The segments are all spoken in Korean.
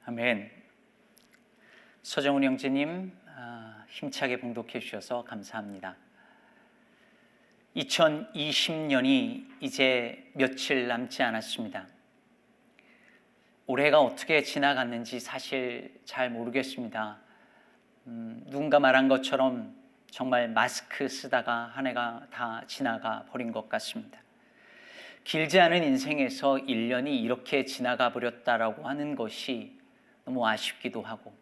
아멘. 서정훈 형제님 힘차게 봉독해 주셔서 감사합니다. 2020년이 이제 며칠 남지 않았습니다. 올해가 어떻게 지나갔는지 사실 잘 모르겠습니다. 누군가 말한 것처럼 정말 마스크 쓰다가 한 해가 다 지나가 버린 것 같습니다. 길지 않은 인생에서 1년이 이렇게 지나가 버렸다라고 하는 것이 너무 아쉽기도 하고,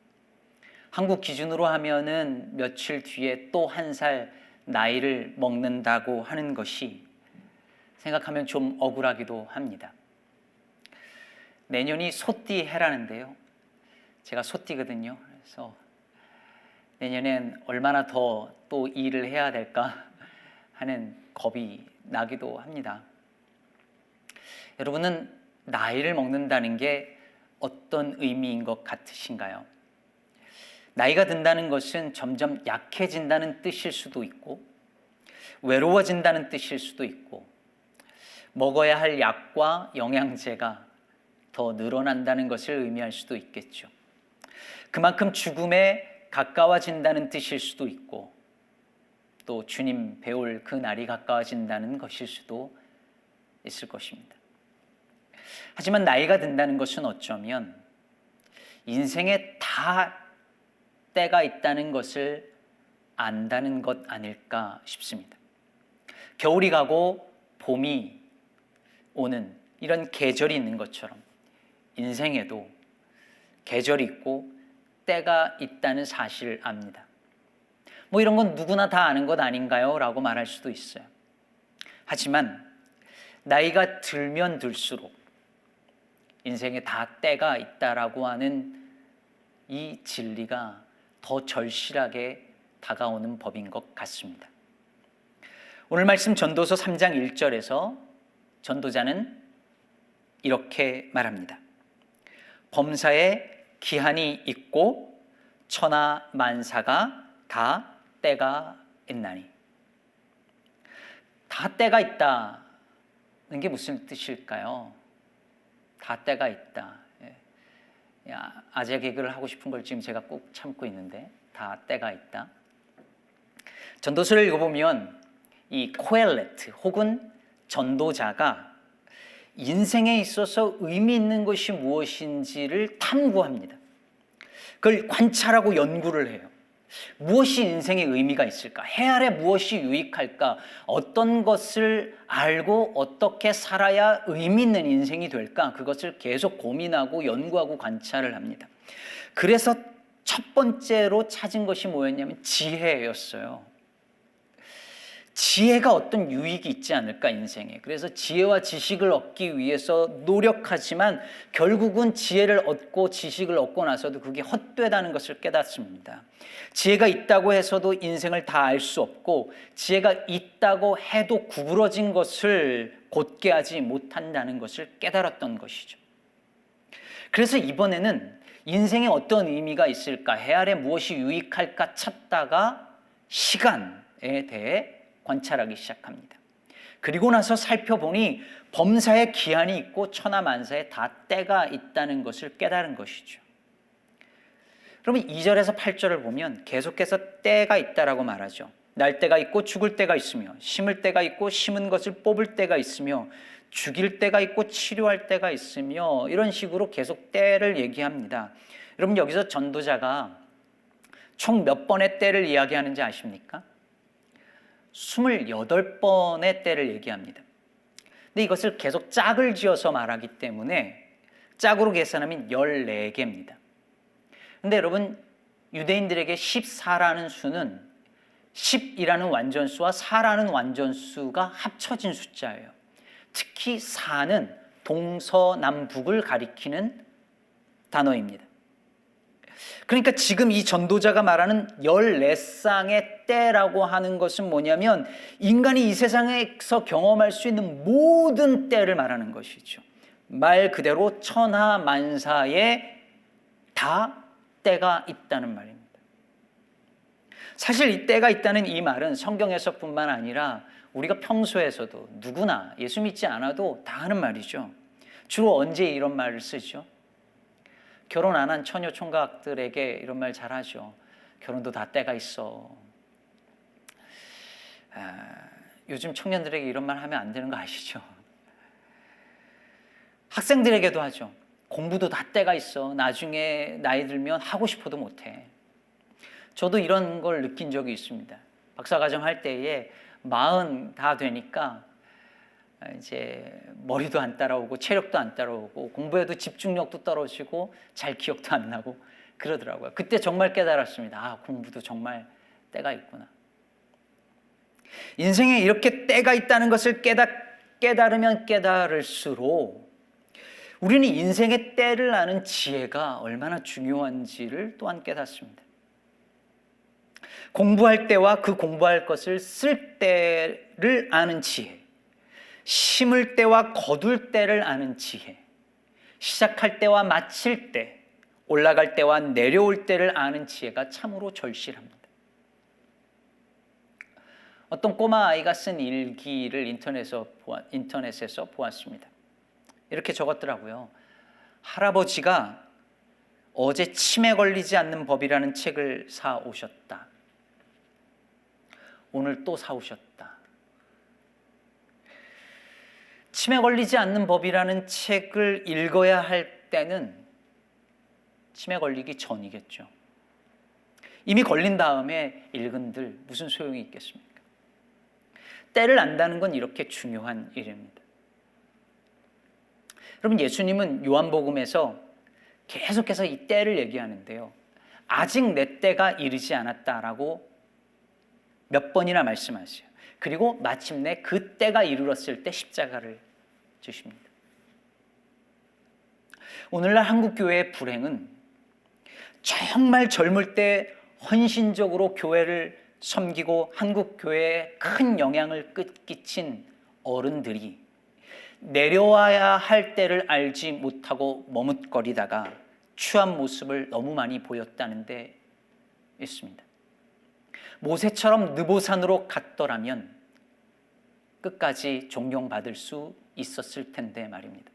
한국 기준으로 하면은 며칠 뒤에 또 한 살 나이를 먹는다고 하는 것이 생각하면 좀 억울하기도 합니다. 내년이 소띠 해라는데요, 제가 소띠거든요. 그래서 내년엔 얼마나 더 또 일을 해야 될까 하는 겁이 나기도 합니다. 여러분은 나이를 먹는다는 게 어떤 의미인 것 같으신가요? 나이가 든다는 것은 점점 약해진다는 뜻일 수도 있고, 외로워진다는 뜻일 수도 있고, 먹어야 할 약과 영양제가 더 늘어난다는 것을 의미할 수도 있겠죠. 그만큼 죽음에 가까워진다는 뜻일 수도 있고, 또 주님 배울 그 날이 가까워진다는 것일 수도 있을 것입니다. 하지만 나이가 든다는 것은 어쩌면 인생에 다 때가 있다는 것을 안다는 것 아닐까 싶습니다. 겨울이 가고 봄이 오는 이런 계절이 있는 것처럼 인생에도 계절이 있고 때가 있다는 사실을 압니다. 뭐 이런 건 누구나 다 아는 것 아닌가요? 라고 말할 수도 있어요. 하지만 나이가 들면 들수록 인생에 다 때가 있다라고 하는 이 진리가 더 절실하게 다가오는 법인 것 같습니다. 오늘 말씀 전도서 3장 1절에서 전도자는 이렇게 말합니다. 범사에 기한이 있고 천하 만사가 다 때가 있나니. 다 때가 있다는 게 무슨 뜻일까요? 다 때가 있다. 아재 개그를 하고 싶은 걸 지금 제가 꼭 참고 있는데, 다 때가 있다. 전도서를 읽어보면 이 코엘레트 혹은 전도자가 인생에 있어서 의미 있는 것이 무엇인지를 탐구합니다. 그걸 관찰하고 연구를 해요. 무엇이 인생에 의미가 있을까? 해 아래 무엇이 유익할까? 어떤 것을 알고 어떻게 살아야 의미 있는 인생이 될까? 그것을 계속 고민하고 연구하고 관찰을 합니다. 그래서 첫 번째로 찾은 것이 뭐였냐면 지혜였어요. 지혜가 어떤 유익이 있지 않을까, 인생에. 그래서 지혜와 지식을 얻기 위해서 노력하지만 결국은 지혜를 얻고 지식을 얻고 나서도 그게 헛되다는 것을 깨닫습니다. 지혜가 있다고 해서도 인생을 다 알 수 없고, 지혜가 있다고 해도 구부러진 것을 곧게 하지 못한다는 것을 깨달았던 것이죠. 그래서 이번에는 인생에 어떤 의미가 있을까, 해 아래 무엇이 유익할까 찾다가 시간에 대해 관찰하기 시작합니다. 그리고 나서 살펴보니 범사에 기한이 있고 천하 만사에 다 때가 있다는 것을 깨달은 것이죠. 그러면 2절에서 8절을 보면 계속해서 때가 있다라고 말하죠. 날 때가 있고 죽을 때가 있으며, 심을 때가 있고 심은 것을 뽑을 때가 있으며, 죽일 때가 있고 치료할 때가 있으며, 이런 식으로 계속 때를 얘기합니다. 여러분, 여기서 전도자가 총 몇 번의 때를 이야기하는지 아십니까? 28번의 때를 얘기합니다. 근데 이것을 계속 짝을 지어서 말하기 때문에 짝으로 계산하면 14개입니다. 근데 여러분, 유대인들에게 14라는 수는 10이라는 완전수와 4라는 완전수가 합쳐진 숫자예요. 특히 4는 동서남북을 가리키는 단어입니다. 그러니까 지금 이 전도자가 말하는 14쌍의 때라고 하는 것은 뭐냐면, 인간이 이 세상에서 경험할 수 있는 모든 때를 말하는 것이죠. 말 그대로 천하 만사에 다 때가 있다는 말입니다. 사실 이 때가 있다는 이 말은 성경에서뿐만 아니라 우리가 평소에서도 누구나 예수 믿지 않아도 다 하는 말이죠. 주로 언제 이런 말을 쓰죠? 결혼 안 한 처녀 총각들에게 이런 말 잘하죠. 결혼도 다 때가 있어. 요즘 청년들에게 이런 말 하면 안 되는 거 아시죠? 학생들에게도 하죠. 공부도 다 때가 있어. 나중에 나이 들면 하고 싶어도 못해. 저도 이런 걸 느낀 적이 있습니다. 박사과정 할 때에 40 다 되니까 이제 머리도 안 따라오고 체력도 안 따라오고 공부에도 집중력도 떨어지고 잘 기억도 안 나고 그러더라고요. 그때 정말 깨달았습니다. 아, 공부도 정말 때가 있구나. 인생에 이렇게 때가 있다는 것을 깨달으면 깨달을수록 우리는 인생의 때를 아는 지혜가 얼마나 중요한지를 또한 깨닫습니다. 공부할 때와 그 공부할 것을 쓸 때를 아는 지혜, 심을 때와 거둘 때를 아는 지혜, 시작할 때와 마칠 때, 올라갈 때와 내려올 때를 아는 지혜가 참으로 절실합니다. 어떤 꼬마 아이가 쓴 일기를 인터넷에서 보았습니다. 이렇게 적었더라고요. 할아버지가 어제 치매 걸리지 않는 법이라는 책을 사 오셨다. 오늘 또 사 오셨다. 치매 걸리지 않는 법이라는 책을 읽어야 할 때는 치매 걸리기 전이겠죠. 이미 걸린 다음에 읽은들 무슨 소용이 있겠습니까? 때를 안다는 건 이렇게 중요한 일입니다. 여러분, 예수님은 요한복음에서 계속해서 이 때를 얘기하는데요. 아직 내 때가 이르지 않았다라고 몇 번이나 말씀하세요. 그리고 마침내 그 때가 이르렀을 때 십자가를 지십니다. 오늘날 한국교회의 불행은 정말 젊을 때 헌신적으로 교회를 섬기고 한국교회에 큰 영향을 끼친 어른들이 내려와야 할 때를 알지 못하고 머뭇거리다가 추한 모습을 너무 많이 보였다는 데 있습니다. 모세처럼 느보산으로 갔더라면 끝까지 존경받을 수 있었을 텐데 말입니다.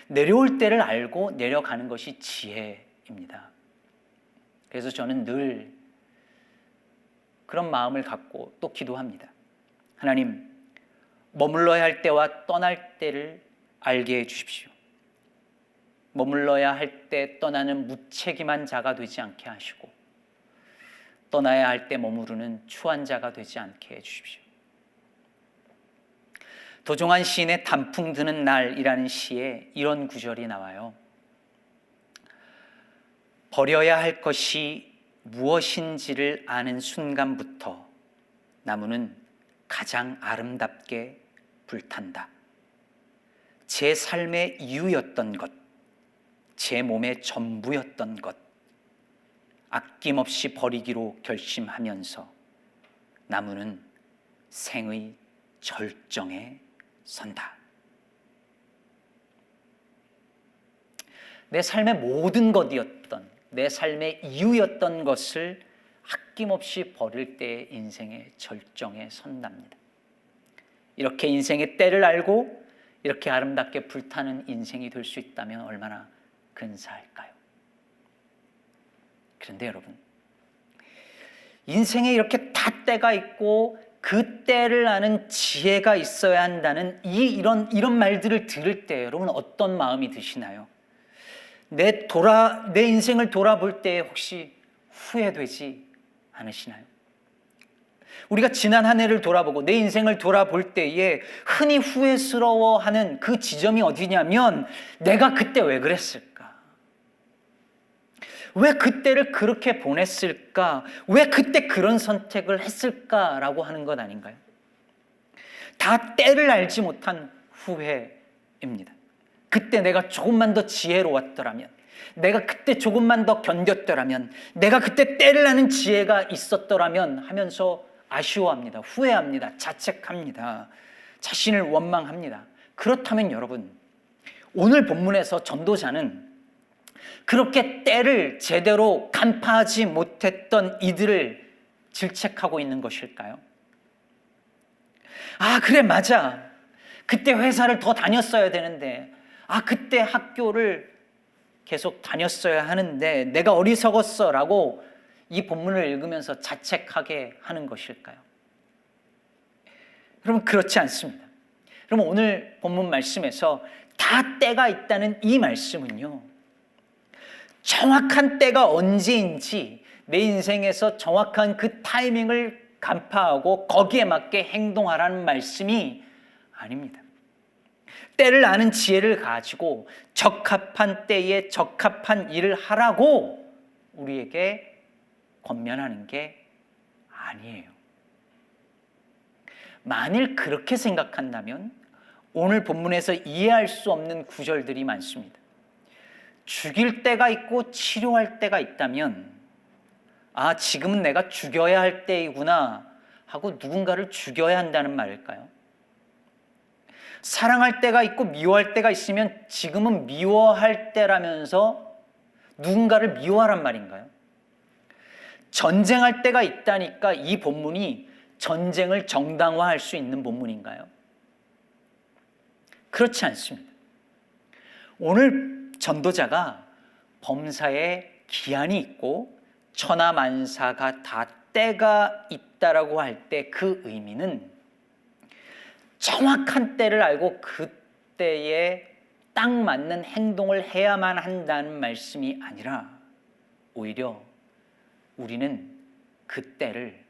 내려올 때를 알고 내려가는 것이 지혜입니다. 그래서 저는 늘 그런 마음을 갖고 또 기도합니다. 하나님, 머물러야 할 때와 떠날 때를 알게 해주십시오. 머물러야 할 때 떠나는 무책임한 자가 되지 않게 하시고 떠나야 할 때 머무르는 추한 자가 되지 않게 해주십시오. 도종환 시인의 단풍 드는 날이라는 시에 이런 구절이 나와요. 버려야 할 것이 무엇인지를 아는 순간부터 나무는 가장 아름답게 불탄다. 제 삶의 이유였던 것, 제 몸의 전부였던 것, 아낌없이 버리기로 결심하면서 나무는 생의 절정에 선다. 내 삶의 모든 것이었던, 내 삶의 이유였던 것을 아낌없이 버릴 때 인생의 절정에 선답니다. 이렇게 인생의 때를 알고 이렇게 아름답게 불타는 인생이 될 수 있다면 얼마나 근사할까요? 그런데 여러분, 인생에 이렇게 다 때가 있고 그 때를 아는 지혜가 있어야 한다는 이런 말들을 들을 때 여러분 어떤 마음이 드시나요? 내 인생을 돌아볼 때 혹시 후회되지 않으시나요? 우리가 지난 한 해를 돌아보고 내 인생을 돌아볼 때에 흔히 후회스러워하는 그 지점이 어디냐면 내가 그때 왜 그랬을까? 왜 그때를 그렇게 보냈을까? 왜 그때 그런 선택을 했을까라고 하는 것 아닌가요? 다 때를 알지 못한 후회입니다. 그때 내가 조금만 더 지혜로웠더라면, 내가 그때 조금만 더 견뎠더라면, 내가 그때 때를 아는 지혜가 있었더라면 하면서 아쉬워합니다. 후회합니다. 자책합니다. 자신을 원망합니다. 그렇다면 여러분, 오늘 본문에서 전도자는 그렇게 때를 제대로 간파하지 못했던 이들을 질책하고 있는 것일까요? 아, 그래, 맞아. 그때 회사를 더 다녔어야 되는데, 그때 학교를 계속 다녔어야 하는데 내가 어리석었어 라고 이 본문을 읽으면서 자책하게 하는 것일까요? 여러분, 그렇지 않습니다. 여러분, 오늘 본문 말씀에서 다 때가 있다는 이 말씀은요, 정확한 때가 언제인지 내 인생에서 정확한 그 타이밍을 간파하고 거기에 맞게 행동하라는 말씀이 아닙니다. 때를 아는 지혜를 가지고 적합한 때에 적합한 일을 하라고 우리에게 권면하는 게 아니에요. 만일 그렇게 생각한다면 오늘 본문에서 이해할 수 없는 구절들이 많습니다. 죽일 때가 있고 치료할 때가 있다면, 아, 지금은 내가 죽여야 할 때이구나 하고 누군가를 죽여야 한다는 말일까요? 사랑할 때가 있고 미워할 때가 있으면 지금은 미워할 때라면서 누군가를 미워하란 말인가요? 전쟁할 때가 있다니까 이 본문이 전쟁을 정당화할 수 있는 본문인가요? 그렇지 않습니다. 오늘 전도자가 범사에 기한이 있고 천하만사가 다 때가 있다라고 할 때 그 의미는 정확한 때를 알고 그 때에 딱 맞는 행동을 해야만 한다는 말씀이 아니라 오히려 우리는 그 때를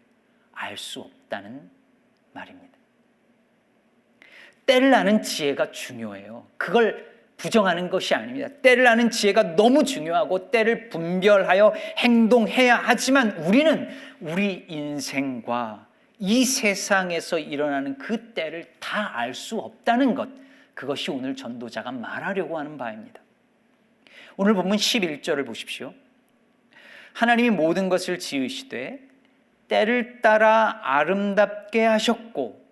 알 수 없다는 말입니다. 때를 아는 지혜가 중요해요. 그걸 부정하는 것이 아닙니다. 때를 아는 지혜가 너무 중요하고 때를 분별하여 행동해야 하지만 우리는 우리 인생과 이 세상에서 일어나는 그 때를 다 알 수 없다는 것, 그것이 오늘 전도자가 말하려고 하는 바입니다. 오늘 본문 11절을 보십시오. 하나님이 모든 것을 지으시되 때를 따라 아름답게 하셨고,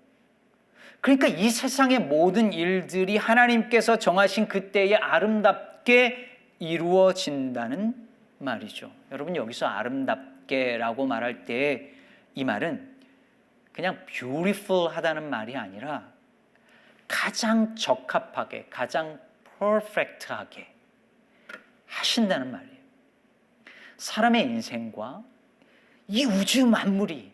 그러니까 이 세상의 모든 일들이 하나님께서 정하신 그때에 아름답게 이루어진다는 말이죠. 여러분, 여기서 아름답게라고 말할 때 이 말은 그냥 beautiful 하다는 말이 아니라 가장 적합하게, 가장 perfect하게 하신다는 말이에요. 사람의 인생과 이 우주 만물이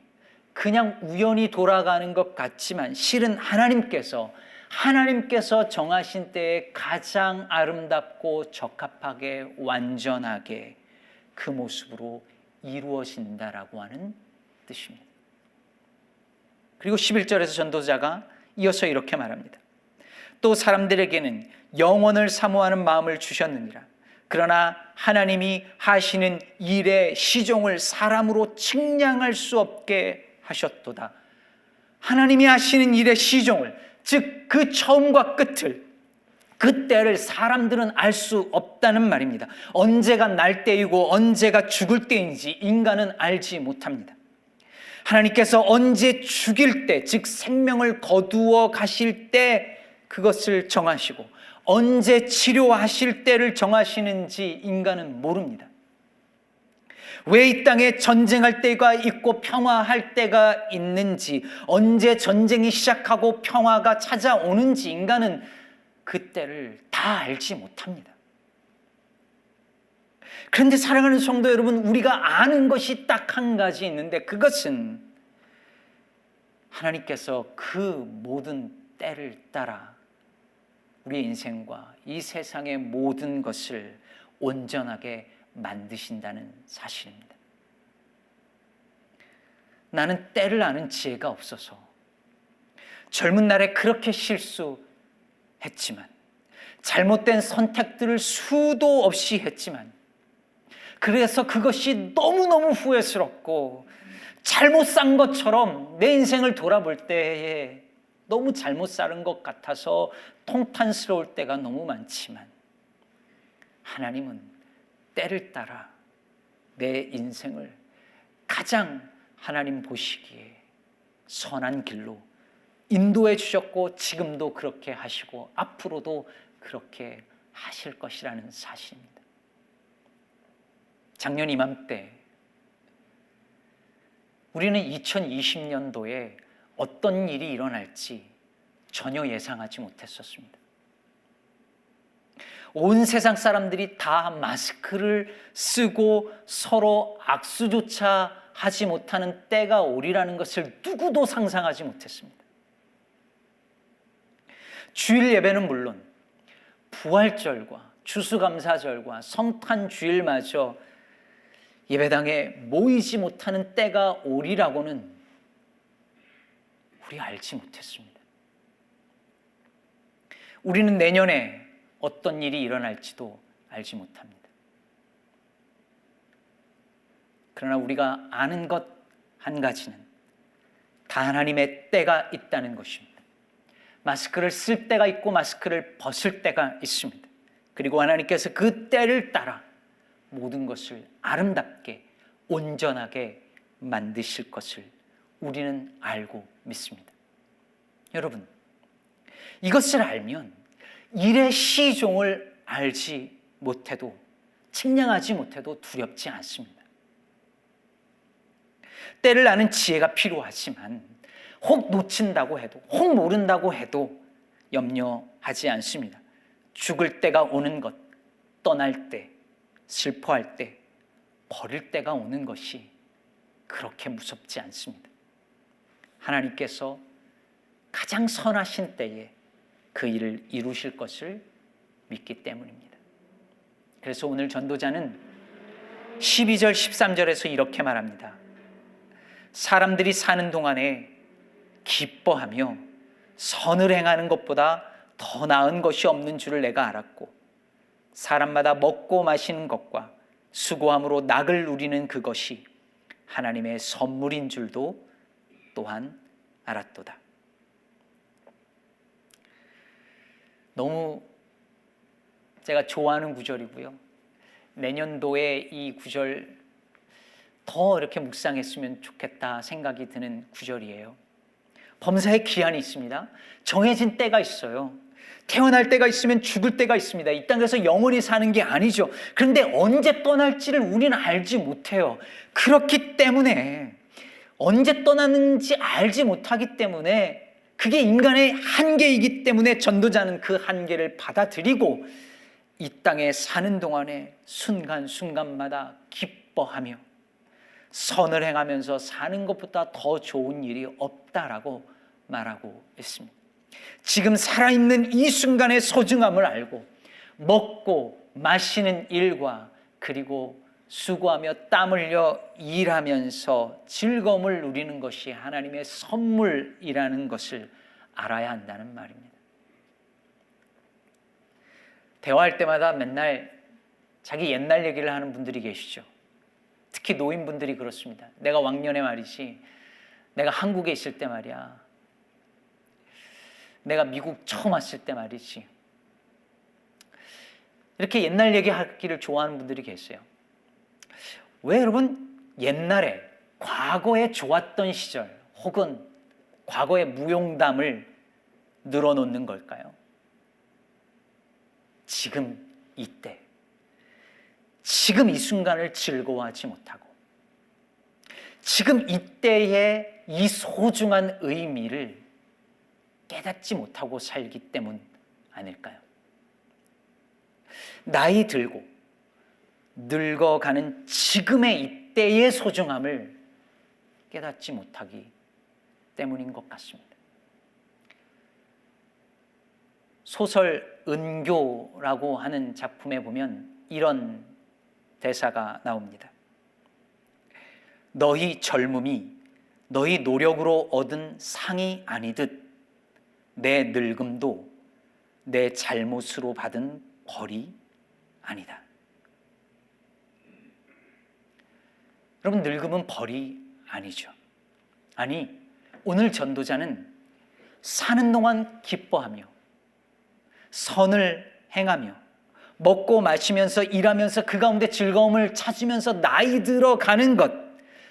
그냥 우연히 돌아가는 것 같지만 실은 하나님께서 정하신 때에 가장 아름답고 적합하게 완전하게 그 모습으로 이루어진다라고 하는 뜻입니다. 그리고 11절에서 전도자가 이어서 이렇게 말합니다. 또 사람들에게는 영원을 사모하는 마음을 주셨느니라. 그러나 하나님이 하시는 일의 시종을 사람으로 측량할 수 없게 하셨도다. 하나님이 하시는 일의 시종을, 즉 그 처음과 끝을, 그 때를 사람들은 알 수 없다는 말입니다. 언제가 날 때이고 언제가 죽을 때인지 인간은 알지 못합니다. 하나님께서 언제 죽일 때, 즉 생명을 거두어 가실 때 그것을 정하시고 언제 치료하실 때를 정하시는지 인간은 모릅니다. 왜 이 땅에 전쟁할 때가 있고 평화할 때가 있는지, 언제 전쟁이 시작하고 평화가 찾아오는지 인간은 그 때를 다 알지 못합니다. 그런데 사랑하는 성도 여러분, 우리가 아는 것이 딱 한 가지 있는데 그것은 하나님께서 그 모든 때를 따라 우리의 인생과 이 세상의 모든 것을 온전하게 만드신다는 사실입니다. 나는 때를 아는 지혜가 없어서 젊은 날에 그렇게 실수했지만, 잘못된 선택들을 수도 없이 했지만, 그래서 그것이 너무너무 후회스럽고 잘못 산 것처럼 내 인생을 돌아볼 때에 너무 잘못 살은 것 같아서 통탄스러울 때가 너무 많지만, 하나님은 때를 따라 내 인생을 가장 하나님 보시기에 선한 길로 인도해 주셨고 지금도 그렇게 하시고 앞으로도 그렇게 하실 것이라는 사실입니다. 작년 이맘때 우리는 2020년도에 어떤 일이 일어날지 전혀 예상하지 못했었습니다. 온 세상 사람들이 다 마스크를 쓰고 서로 악수조차 하지 못하는 때가 오리라는 것을 누구도 상상하지 못했습니다. 주일 예배는 물론 부활절과 추수감사절과 성탄주일마저 예배당에 모이지 못하는 때가 오리라고는 우리가 알지 못했습니다. 우리는 내년에 어떤 일이 일어날지도 알지 못합니다. 그러나 우리가 아는 것 한 가지는 다 하나님의 때가 있다는 것입니다. 마스크를 쓸 때가 있고 마스크를 벗을 때가 있습니다. 그리고 하나님께서 그 때를 따라 모든 것을 아름답게 온전하게 만드실 것을 우리는 알고 믿습니다. 여러분, 이것을 알면 일의 시종을 알지 못해도, 측량하지 못해도 두렵지 않습니다. 때를 아는 지혜가 필요하지만 혹 놓친다고 해도, 혹 모른다고 해도 염려하지 않습니다. 죽을 때가 오는 것, 떠날 때, 슬퍼할 때, 버릴 때가 오는 것이 그렇게 무섭지 않습니다. 하나님께서 가장 선하신 때에 그 일을 이루실 것을 믿기 때문입니다. 그래서 오늘 전도자는 12절 13절에서 이렇게 말합니다. 사람들이 사는 동안에 기뻐하며 선을 행하는 것보다 더 나은 것이 없는 줄을 내가 알았고, 사람마다 먹고 마시는 것과 수고함으로 낙을 누리는 그것이 하나님의 선물인 줄도 또한 알았도다. 너무 제가 좋아하는 구절이고요. 내년도에 이 구절 더 이렇게 묵상했으면 좋겠다 생각이 드는 구절이에요. 범사에 기한이 있습니다. 정해진 때가 있어요. 태어날 때가 있으면 죽을 때가 있습니다. 이 땅에서 영원히 사는 게 아니죠. 그런데 언제 떠날지를 우리는 알지 못해요. 그렇기 때문에 언제 떠나는지 알지 못하기 때문에, 그게 인간의 한계이기 때문에 전도자는 그 한계를 받아들이고 이 땅에 사는 동안에 순간순간마다 기뻐하며 선을 행하면서 사는 것보다 더 좋은 일이 없다라고 말하고 있습니다. 지금 살아있는 이 순간의 소중함을 알고 먹고 마시는 일과 그리고 수고하며 땀 흘려 일하면서 즐거움을 누리는 것이 하나님의 선물이라는 것을 알아야 한다는 말입니다. 대화할 때마다 맨날 자기 옛날 얘기를 하는 분들이 계시죠. 특히 노인분들이 그렇습니다. 내가 왕년에 말이지, 내가 한국에 있을 때 말이야, 내가 미국 처음 왔을 때 말이지, 이렇게 옛날 얘기하기를 좋아하는 분들이 계세요. 왜 여러분 옛날에 과거에 좋았던 시절 혹은 과거의 무용담을 늘어놓는 걸까요? 지금 이때, 지금 이 순간을 즐거워하지 못하고 지금 이때의 이 소중한 의미를 깨닫지 못하고 살기 때문 아닐까요? 나이 들고 늙어가는 지금의 이때의 소중함을 깨닫지 못하기 때문인 것 같습니다. 소설 은교라고 하는 작품에 보면 이런 대사가 나옵니다. 너희 젊음이 너희 노력으로 얻은 상이 아니듯 내 늙음도 내 잘못으로 받은 벌이 아니다. 여러분, 늙음은 벌이 아니죠. 아니, 오늘 전도자는 사는 동안 기뻐하며 선을 행하며 먹고 마시면서 일하면서 그 가운데 즐거움을 찾으면서 나이 들어가는 것,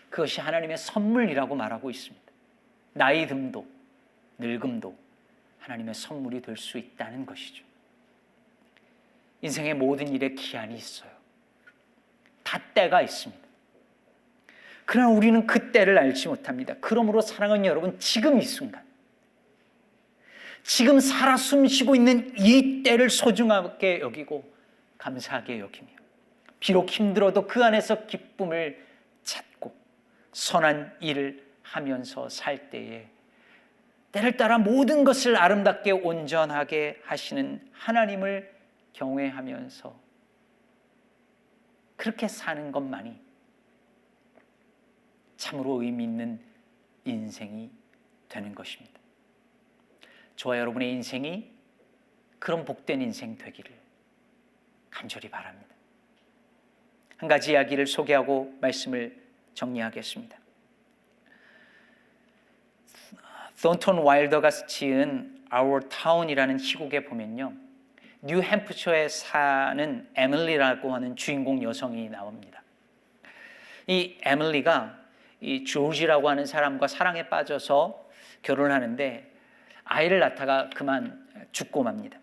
그것이 하나님의 선물이라고 말하고 있습니다. 나이 듦도 늙음도 하나님의 선물이 될 수 있다는 것이죠. 인생의 모든 일에 기한이 있어요. 다 때가 있습니다. 그러나 우리는 그 때를 알지 못합니다. 그러므로 사랑하는 여러분, 지금 이 순간, 지금 살아 숨쉬고 있는 이 때를 소중하게 여기고 감사하게 여기며, 비록 힘들어도 그 안에서 기쁨을 찾고 선한 일을 하면서 살 때에 때를 따라 모든 것을 아름답게 온전하게 하시는 하나님을 경외하면서 그렇게 사는 것만이 참으로 의미 있는 인생이 되는 것입니다. 저와 여러분의 인생이 그런 복된 인생 되기를 간절히 바랍니다. 한 가지 이야기를 소개하고 말씀을 정리하겠습니다. 톤톤 와일더가 지은 Our Town이라는 희곡에 보면요, 뉴햄프셔에 사는 에밀리라고 하는 주인공 여성이 나옵니다. 이 에밀리가 이 조지라고 하는 사람과 사랑에 빠져서 결혼하는데 아이를 낳다가 그만 죽고 맙니다.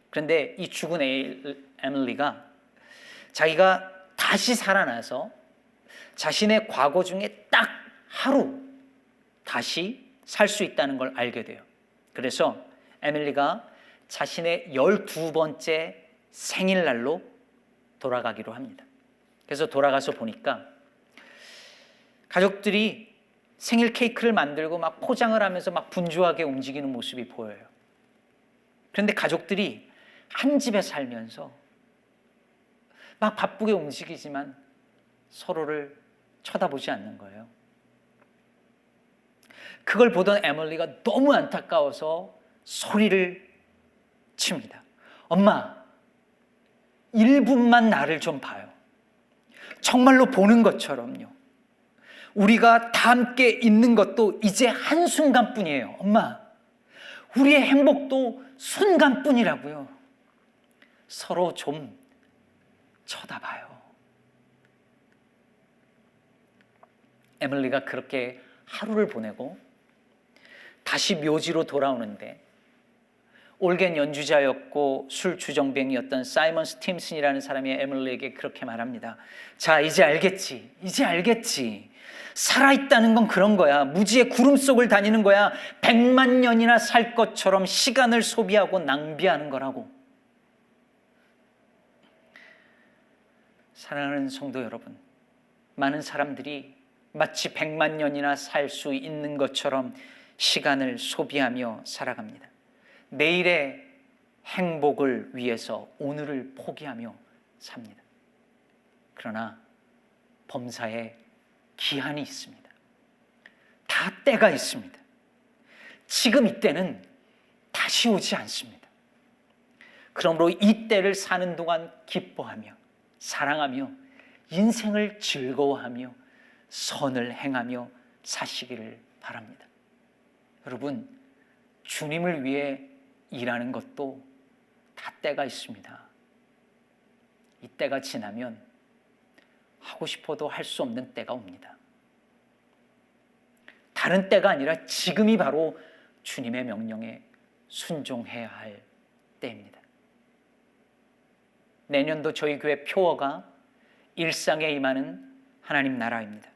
그런데 이 죽은 에밀리가 자기가 다시 살아나서 자신의 과거 중에 딱 하루 다시 살 수 있다는 걸 알게 돼요. 그래서 에밀리가 자신의 12번째 생일날로 돌아가기로 합니다. 그래서 돌아가서 보니까 가족들이 생일 케이크를 만들고 막 포장을 하면서 막 분주하게 움직이는 모습이 보여요. 그런데 가족들이 한 집에 살면서 막 바쁘게 움직이지만 서로를 쳐다보지 않는 거예요. 그걸 보던 에밀리가 너무 안타까워서 소리를 칩니다. 엄마, 1분만 나를 좀 봐요. 정말로 보는 것처럼요. 우리가 다 함께 있는 것도 이제 한순간뿐이에요. 엄마, 우리의 행복도 순간뿐이라고요. 서로 좀 쳐다봐요. 에밀리가 그렇게 하루를 보내고 다시 묘지로 돌아오는데 올겐 연주자였고 술 주정뱅이였던 사이먼 스팀슨이라는 사람이 에밀리에게 그렇게 말합니다. 자, 이제 알겠지. 이제 알겠지. 살아있다는 건 그런 거야. 무지의 구름 속을 다니는 거야. 100만 년이나 살 것처럼 시간을 소비하고 낭비하는 거라고. 사랑하는 성도 여러분, 많은 사람들이 마치 100만 년이나 살 수 있는 것처럼 시간을 소비하며 살아갑니다. 내일의 행복을 위해서 오늘을 포기하며 삽니다. 그러나 범사에 기한이 있습니다. 다 때가 있습니다. 지금 이때는 다시 오지 않습니다. 그러므로 이 때를 사는 동안 기뻐하며 사랑하며 인생을 즐거워하며 선을 행하며 사시기를 바랍니다. 여러분, 주님을 위해 일하는 것도 다 때가 있습니다. 이 때가 지나면 하고 싶어도 할 수 없는 때가 옵니다. 다른 때가 아니라 지금이 바로 주님의 명령에 순종해야 할 때입니다. 내년도 저희 교회 표어가 일상에 임하는 하나님 나라입니다.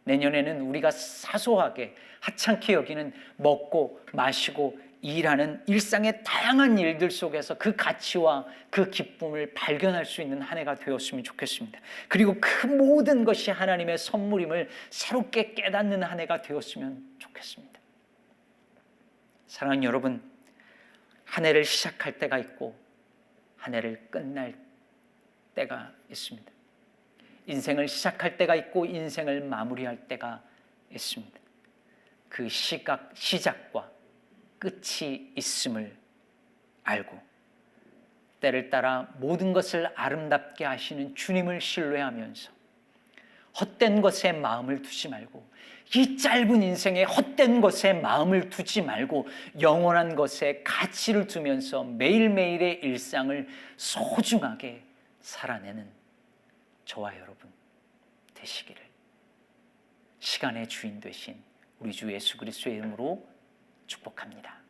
내년에는 우리가 사소하게 하찮게 여기는 먹고 마시고 일하는 일상의 다양한 일들 속에서 그 가치와 그 기쁨을 발견할 수 있는 한 해가 되었으면 좋겠습니다. 그리고 그 모든 것이 하나님의 선물임을 새롭게 깨닫는 한 해가 되었으면 좋겠습니다. 사랑하는 여러분, 한 해를 시작할 때가 있고 한 해를 끝날 때가 있습니다. 인생을 시작할 때가 있고 인생을 마무리할 때가 있습니다. 그 시작과 끝이 있음을 알고 때를 따라 모든 것을 아름답게 하시는 주님을 신뢰하면서 헛된 것에 마음을 두지 말고, 이 짧은 인생에 헛된 것에 마음을 두지 말고 영원한 것에 가치를 두면서 매일매일의 일상을 소중하게 살아내는 저와 여러분 되시기를 시간의 주인 되신 우리 주 예수 그리스도의 이름으로 축복합니다.